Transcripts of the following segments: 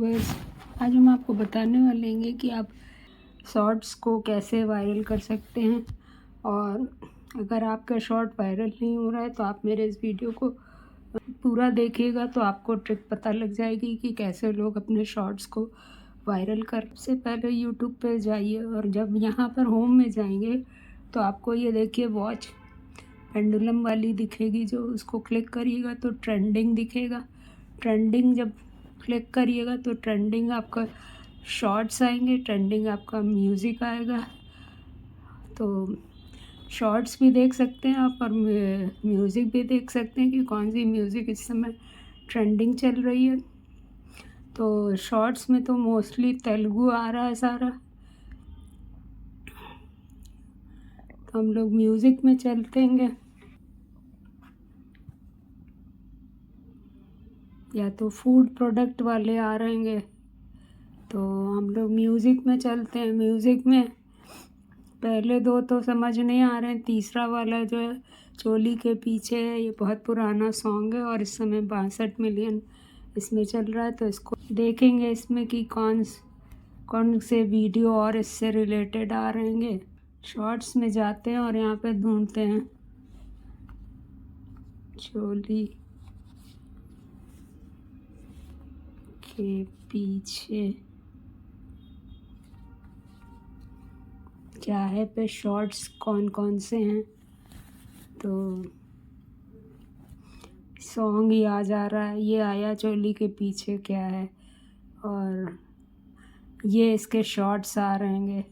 Viewers, आज हम आपको बताने वाले हैं कि आप शॉर्ट्स को कैसे वायरल कर सकते हैं। और अगर आपका शॉर्ट वायरल नहीं हो रहा है तो आप मेरे इस वीडियो को पूरा देखिएगा तो आपको ट्रिक पता लग जाएगी कि कैसे लोग अपने शॉर्ट्स को वायरल कर। सबसे पहले यूट्यूब पे जाइए और जब यहाँ पर होम में जाएंगे तो आपको ये देखिए वॉच पेंडुलम वाली दिखेगी, जो उसको क्लिक करिएगा तो ट्रेंडिंग दिखेगा। ट्रेंडिंग जब क्लिक करिएगा तो ट्रेंडिंग आपका शॉर्ट्स आएंगे, ट्रेंडिंग आपका म्यूज़िक आएगा। तो शॉर्ट्स भी देख सकते हैं आप और म्यूज़िक भी देख सकते हैं कि कौन सी म्यूज़िक इस समय ट्रेंडिंग चल रही है। तो शॉर्ट्स में तो मोस्टली तेलुगु आ रहा है सारा, तो हम लोग म्यूज़िक में चलते हैं। या तो फूड प्रोडक्ट वाले आ रहे हैं तो हम लोग म्यूज़िक में चलते हैं। म्यूज़िक में पहले दो तो समझ नहीं आ रहे हैं, तीसरा वाला जो है चोली के पीछे है, ये बहुत पुराना सॉन्ग है और इस समय 62 मिलियन इसमें चल रहा है। तो इसको देखेंगे इसमें कि कौन से वीडियो और इससे रिलेटेड आ रहे हैं। शॉर्ट्स में जाते हैं और यहाँ पे ढूंढते हैं चोली के पीछे क्या है पे शॉर्ट्स कौन से हैं। तो सॉन्ग ही आ जा रहा है, ये आया चोली के पीछे क्या है और ये इसके शॉर्ट्स आ रहे हैं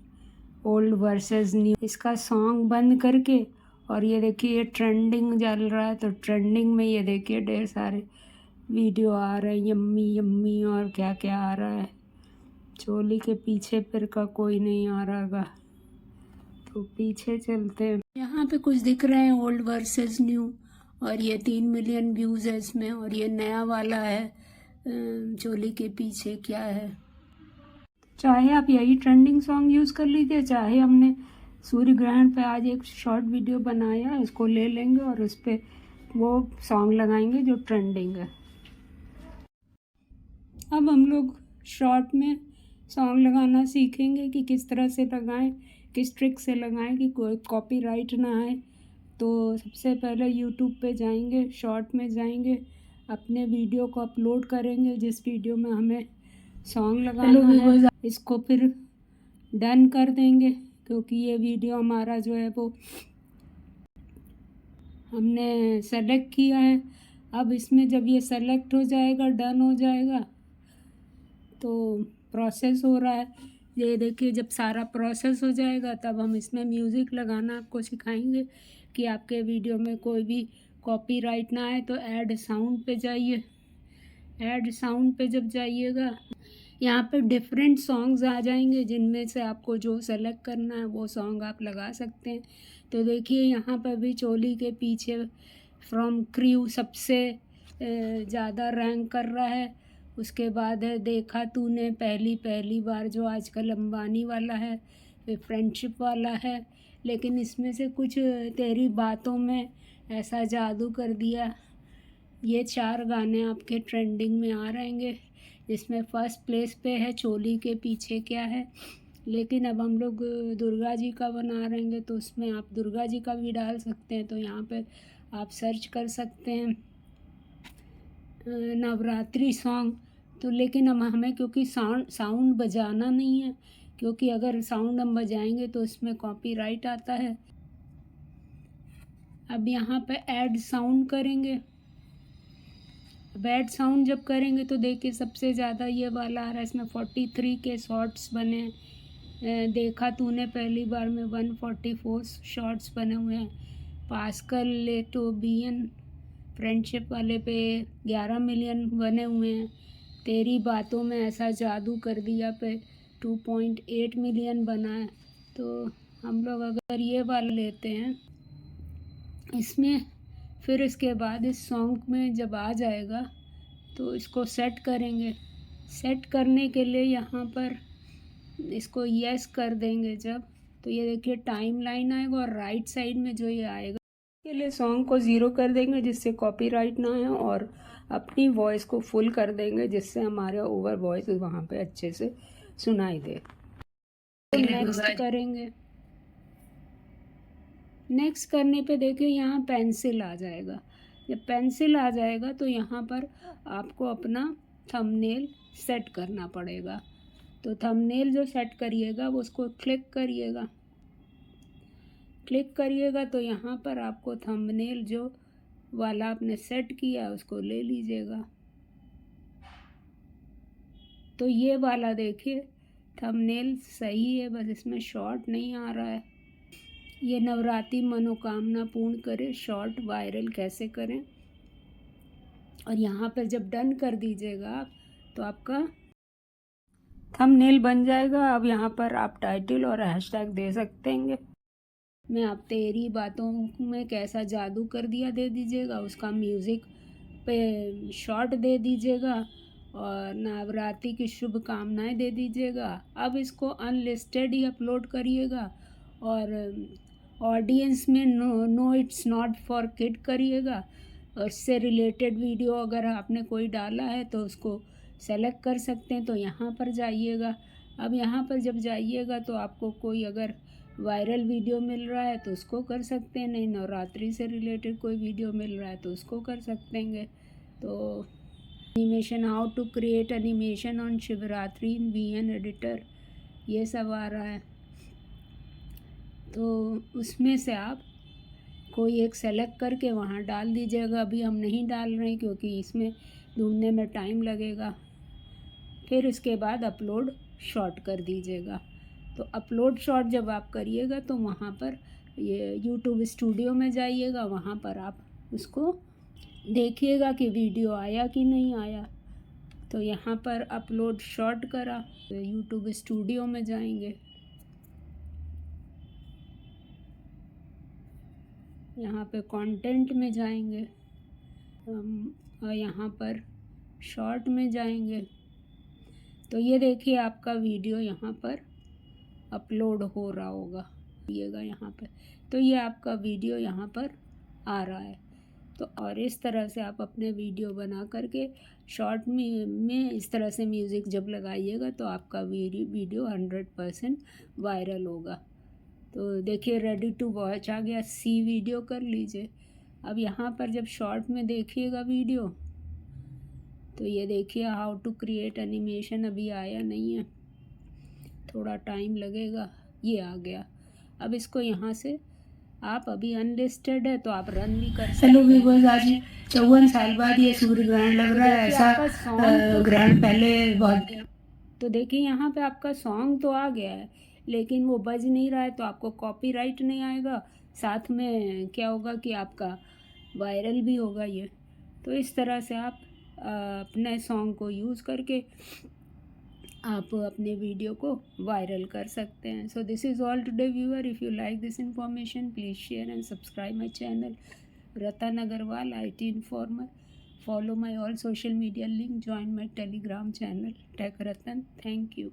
ओल्ड वर्सेस न्यू। इसका सॉन्ग बंद करके और ये देखिए ये ट्रेंडिंग चल रहा है, तो ट्रेंडिंग में ये देखिए ढेर सारे वीडियो आ रहे हैं, यम्मी यम्मी और क्या क्या आ रहा है। चोली के पीछे फिर का कोई नहीं आ रहा गा, तो पीछे चलते हैं। यहाँ पे कुछ दिख रहे हैं ओल्ड वर्सेस न्यू और ये 3 मिलियन व्यूज़ है इसमें। और ये नया वाला है चोली के पीछे क्या है। चाहे आप यही ट्रेंडिंग सॉन्ग यूज़ कर लीजिए, चाहे हमने सूर्य ग्रहण पे आज एक शॉर्ट वीडियो बनाया है, इसको ले लेंगे और उस पर वो सॉन्ग लगाएंगे जो ट्रेंडिंग है। अब हम लोग शॉर्ट में सॉन्ग लगाना सीखेंगे कि किस तरह से लगाएं, किस ट्रिक से लगाएं कि कोई कॉपीराइट ना आए। तो सबसे पहले यूट्यूब पे जाएंगे, शॉर्ट में जाएंगे, अपने वीडियो को अपलोड करेंगे जिस वीडियो में हमें सॉन्ग लगाना है। इसको फिर डन कर देंगे क्योंकि ये वीडियो हमारा जो है वो हमने सेलेक्ट किया है। अब इसमें जब ये सेलेक्ट हो जाएगा, डन हो जाएगा, तो प्रोसेस हो रहा है। ये देखिए जब सारा प्रोसेस हो जाएगा तब हम इसमें म्यूज़िक लगाना आपको सिखाएंगे कि आपके वीडियो में कोई भी कॉपीराइट ना आए। तो ऐड साउंड पे जाइए, ऐड साउंड पे जब जाइएगा यहाँ पे डिफरेंट सॉन्ग्स आ जाएंगे जिनमें से आपको जो सेलेक्ट करना है वो सॉन्ग आप लगा सकते हैं। तो देखिए यहाँ पर भी चोली के पीछे फ्रॉम क्रू सबसे ज़्यादा रैंक कर रहा है। उसके बाद है देखा तूने पहली पहली बार, जो आजकल अंबानी वाला है, फिर फ्रेंडशिप वाला है। लेकिन इसमें से कुछ तेरी बातों में ऐसा जादू कर दिया, ये 4 गाने आपके ट्रेंडिंग में आ रहेंगे, जिसमें फर्स्ट प्लेस पे है चोली के पीछे क्या है। लेकिन अब हम लोग दुर्गा जी का बना रहे हैं तो उसमें आप दुर्गा जी का भी डाल सकते हैं। तो यहाँ पे आप सर्च कर सकते हैं नवरात्रि सॉन्ग। तो लेकिन अब हमें क्योंकि साउंड बजाना नहीं है, क्योंकि अगर साउंड हम बजाएंगे तो इसमें कॉपीराइट आता है। अब यहाँ पे ऐड साउंड करेंगे। बैड साउंड जब करेंगे तो देखिए सबसे ज़्यादा ये वाला आ रहा है, इसमें 43 के शॉर्ट्स बने हैं। देखा तूने पहली बार में 144 शॉर्ट्स बने हुए हैं। पास्कल लेटोबियन फ्रेंडशिप वाले पे 11 मिलियन बने हुए हैं। तेरी बातों में ऐसा जादू कर दिया पे 2.8 मिलियन बना है। तो हम लोग अगर ये वाला लेते हैं इसमें, फिर इसके बाद इस सॉन्ग में जब आ जाएगा तो इसको सेट करेंगे। सेट करने के लिए यहाँ पर इसको यस कर देंगे जब, तो ये देखिए टाइम लाइन आएगा और राइट साइड में जो ये आएगा के लिए सॉन्ग को 0 कर देंगे जिससे कॉपीराइट ना आए। और अपनी वॉइस को फुल कर देंगे जिससे हमारा ओवर वॉइस वहाँ पे अच्छे से सुनाई दे। नेक्स्ट करेंगे। नेक्स्ट करने पे देखिए यहाँ पेंसिल आ जाएगा। जब पेंसिल आ जाएगा तो यहाँ पर आपको अपना थंबनेल सेट करना पड़ेगा। तो थंबनेल जो सेट करिएगा वो उसको क्लिक करिएगा। क्लिक करिएगा तो यहाँ पर आपको थंबनेल जो वाला आपने सेट किया उसको ले लीजिएगा। तो ये वाला देखिए थंबनेल सही है, बस इसमें शॉर्ट नहीं आ रहा है। ये नवरात्रि मनोकामना पूर्ण करें शॉर्ट वायरल कैसे करें। और यहाँ पर जब डन कर दीजिएगा आप तो आपका थंबनेल बन जाएगा। अब यहाँ पर आप टाइटल और हैशटैग दे सकते हैं। मैं आप तेरी बातों में कैसा जादू कर दिया दे दीजिएगा, उसका म्यूज़िक पे शॉर्ट दे दीजिएगा और नवरात्रि की शुभकामनाएं दे दीजिएगा। अब इसको अनलिस्टेड ही अपलोड करिएगा और ऑडियंस में no it's not for kid करिएगा। और इससे रिलेटेड वीडियो अगर आपने कोई डाला है तो उसको सेलेक्ट कर सकते हैं। तो यहाँ पर जाइएगा। अब यहाँ पर जब जाइएगा तो आपको कोई अगर वायरल वीडियो मिल रहा है तो उसको कर सकते हैं, नहीं नवरात्रि से रिलेटेड कोई वीडियो मिल रहा है तो उसको कर सकते हैं। तो animation, how to create animation on Shivratri in VN editor, ये सब आ रहा है। तो उसमें से आप कोई एक सेलेक्ट करके वहाँ डाल दीजिएगा। अभी हम नहीं डाल रहे हैं क्योंकि इसमें ढूंढने में टाइम लगेगा। फिर उसके बाद अपलोड शॉर्ट कर दीजिएगा। तो अपलोड शॉर्ट जब आप करिएगा तो वहाँ पर ये यूट्यूब स्टूडियो में जाइएगा, वहाँ पर आप उसको देखिएगा कि वीडियो आया कि नहीं आया। तो यहाँ पर अपलोड शॉर्ट करा तो यूट्यूब स्टूडियो में जाएंगे। यहाँ पे कंटेंट में जाएंगे और यहाँ पर शॉर्ट में जाएंगे। तो ये देखिए आपका वीडियो यहाँ पर अपलोड हो रहा होगा, दिएगा यहाँ पे। तो ये आपका वीडियो यहाँ पर आ रहा है। तो और इस तरह से आप अपने वीडियो बना करके शॉर्ट में इस तरह से म्यूज़िक जब लगाइएगा तो आपका वीडियो 100% वायरल होगा। तो देखिए रेडी टू वॉच आ गया, सी वीडियो कर लीजिए। अब यहाँ पर जब शॉर्ट में देखिएगा वीडियो तो ये देखिए हाउ टू क्रिएट एनिमेशन अभी आया नहीं है, थोड़ा टाइम लगेगा। ये आ गया। अब इसको यहाँ से आप अभी अनलिस्टेड है तो आप रन भी कर सकते हैं। हेलो व्यूअर्स, आज 54 साल बाद ये सूर्य ग्रहण लग रहा है। ऐसा ग्रहण पहले बहुत। तो देखिए यहाँ पे आपका सॉन्ग तो आ गया है लेकिन वो बज नहीं रहा है तो आपको कॉपीराइट नहीं आएगा। साथ में क्या होगा कि आपका वायरल भी होगा ये। तो इस तरह से आप अपने सॉन्ग को यूज़ करके आप अपने वीडियो को वायरल कर सकते हैं। So this is all today viewer. If you like this information please share and subscribe my channel Ratan Agarwal IT informer. Follow my all social media link, join my Telegram channel Tech Ratan. Thank you.